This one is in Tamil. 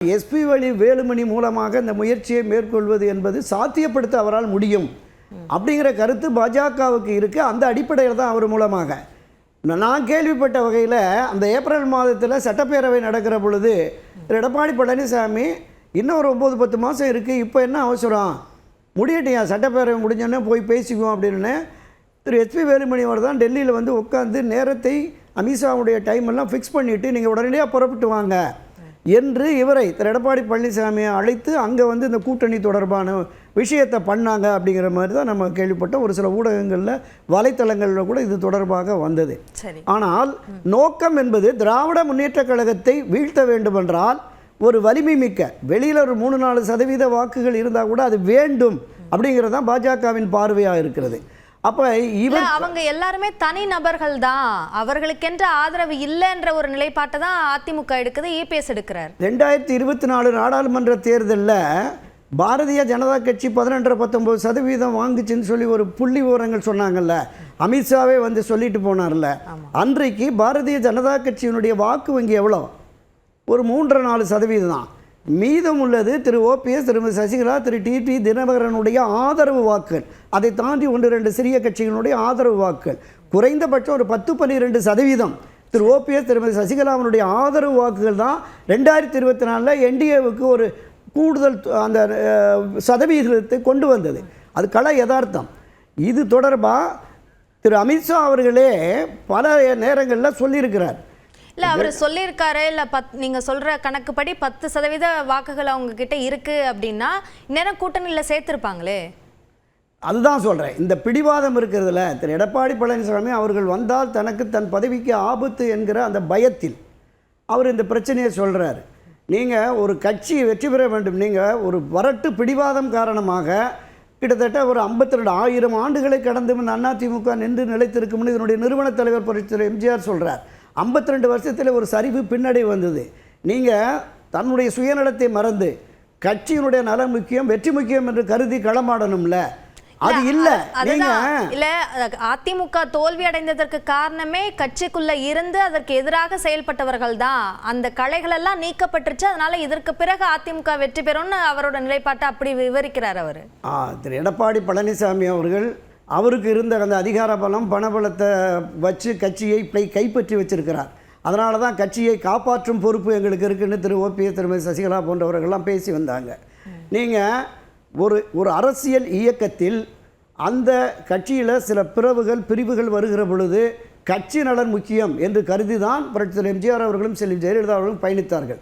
எஸ்பி வேலுமணி மூலமாக இந்த முயற்சியை மேற்கொள்வது என்பது சாத்தியப்படுத்த அவரால் முடியும் அப்படிங்கிற கருத்து பாஜகவுக்கு இருக்குது. அந்த அடிப்படையில் தான் அவர் மூலமாக நான் கேள்விப்பட்ட வகையில் அந்த ஏப்ரல் மாதத்தில் சட்டப்பேரவை நடக்கிற பொழுது எடப்பாடி பழனிசாமி இன்னும் ஒரு 9-10 மாதம் இருக்குது, இப்போ என்ன அவசரம், முடியட்டியா சட்டப்பேரவை முடிஞ்சோடனே போய் பேசிக்குவோம் அப்படின்னு எஸ்பி வேலுமணி அவர் தான் டெல்லியில் வந்து உட்காந்து நேரத்தை அமித்ஷாவுடைய டைம் எல்லாம் ஃபிக்ஸ் பண்ணிவிட்டு நீங்கள் உடனடியாக புறப்பட்டு வாங்க என்று இவரை எடப்பாடி பழனிசாமியை அழைத்து அங்கே வந்து இந்த கூட்டணி தொடர்பான விஷயத்தை பண்ணாங்க அப்படிங்கிற மாதிரி தான் நம்ம கேள்விப்பட்டோம். ஒரு சில ஊடகங்களில் வலைத்தளங்களில் கூட இது தொடர்பாக வந்தது. ஆனால் நோக்கம் என்பது திராவிட முன்னேற்ற கழகத்தை வீழ்த்த வேண்டுமென்றால் ஒரு வலிமை மிக்க வெளியில் ஒரு 3-4% வாக்குகள் இருந்தால் கூட அது வேண்டும் அப்படிங்கிறது தான் பாஜகவின் பார்வையாக இருக்கிறது. அப்ப அவங்க எல்லாருமே தனி நபர்கள் தான், அவர்களுக்கென்ற ஆதரவு இல்லைன்ற ஒரு நிலைப்பாட்டை தான் அதிமுக எடுக்குது, இபிஎஸ் எடுக்கிறார். 2024 நாடாளுமன்ற தேர்தலில் பாரதிய ஜனதா கட்சி 18-19% வாங்குச்சுன்னு சொல்லி ஒரு புள்ளி விவரங்கள் சொன்னாங்கல்ல, அமித்ஷாவே வந்து சொல்லிட்டு போனார்ல, அன்றைக்கு பாரதிய ஜனதா கட்சியினுடைய வாக்கு வங்கி எவ்வளோ, ஒரு 3-4% தான். மீதம் உள்ளது திரு ஓபிஎஸ், திருமதி சசிகலா, திரு டிடி தினகரனுடைய ஆதரவு வாக்குகள். அதை தாண்டி 1-2 சிறிய கட்சிகளுடைய ஆதரவு வாக்குகள். குறைந்தபட்சம் ஒரு 10-12% திரு ஓபிஎஸ், திருமதி சசிகலாவினுடைய ஆதரவு வாக்குகள் தான் 2024 என்டிஏவுக்கு ஒரு கூடுதல் அந்த சதவீதத்தை கொண்டு வந்தது. அது கள யதார்த்தம். இது தொடர்பாக திரு அமித்ஷா அவர்களே பல நேரங்களில் சொல்லியிருக்கிறார். இல்லை, அவர் சொல்லியிருக்காரு, இல்லை நீங்கள் சொல்கிற கணக்குப்படி 10% வாக்குகள் அவங்க கிட்ட இருக்குது அப்படின்னா நேரம் கூட்டணியில் சேர்த்துருப்பாங்களே. அதுதான் சொல்கிறேன். இந்த பிடிவாதம் இருக்கிறதுல திரு எடப்பாடி பழனிசாமி அவர்கள் வந்தால் தனக்கு தன் பதவிக்கு ஆபத்து என்கிற அந்த பயத்தில் அவர் இந்த பிரச்சனையை சொல்கிறார். நீங்கள் ஒரு கட்சி வெற்றி பெற வேண்டும், நீங்கள் ஒரு வரட்டு பிடிவாதம் காரணமாக கிட்டத்தட்ட ஒரு 52,000 ஆண்டுகளை கடந்து அதிமுக நின்று நிலைத்திருக்கும்னு இதனுடைய நிறுவன தலைவர் புரட்சித் எம்ஜிஆர் சொல்கிறார். 52 வருஷத்தில் ஒரு சரிவு பின்னடை வந்தது. நீங்கள் தன்னுடைய சுயநலத்தை மறந்து கட்சியினுடைய நலம் முக்கியம், வெற்றி முக்கியம் என்று கருதி களமாடணும்ல, அது இல்லை. இல்லை, அதிமுக தோல்வி அடைந்ததற்கு காரணமே கட்சிக்குள்ள இருந்து அதற்கு எதிராக செயல்பட்டவர்கள் தான். அந்த களைகள் எல்லாம் நீக்கப்பட்டுருச்சு, அதனால இதற்கு பிறகு அதிமுக வெற்றி பெறும்னு அவரோட நிலைப்பாட்டை அப்படி விவரிக்கிறார் அவர். திரு எடப்பாடி பழனிசாமி அவர்கள் அவருக்கு இருந்த அந்த அதிகார பலம், பணபலத்தை வச்சு கட்சியை கைப்பற்றி வச்சிருக்கிறார். அதனால தான் கட்சியை காப்பாற்றும் பொறுப்பு எங்களுக்கு இருக்குன்னு திரு ஓபிஎஸ், திருமதி சசிகலா போன்றவர்கள்லாம் பேசி வந்தாங்க. நீங்கள் ஒரு அரசியல் இயக்கத்தில் அந்த கட்சியில் சில பிரிவுகள் வருகிற பொழுது கட்சி நலன் முக்கியம் என்று கருதி தான் புரட்சித் தலைவர் எம்ஜிஆர் அவர்களும் செல்வி ஜெயலலிதா அவர்களும் பயணித்தார்கள்.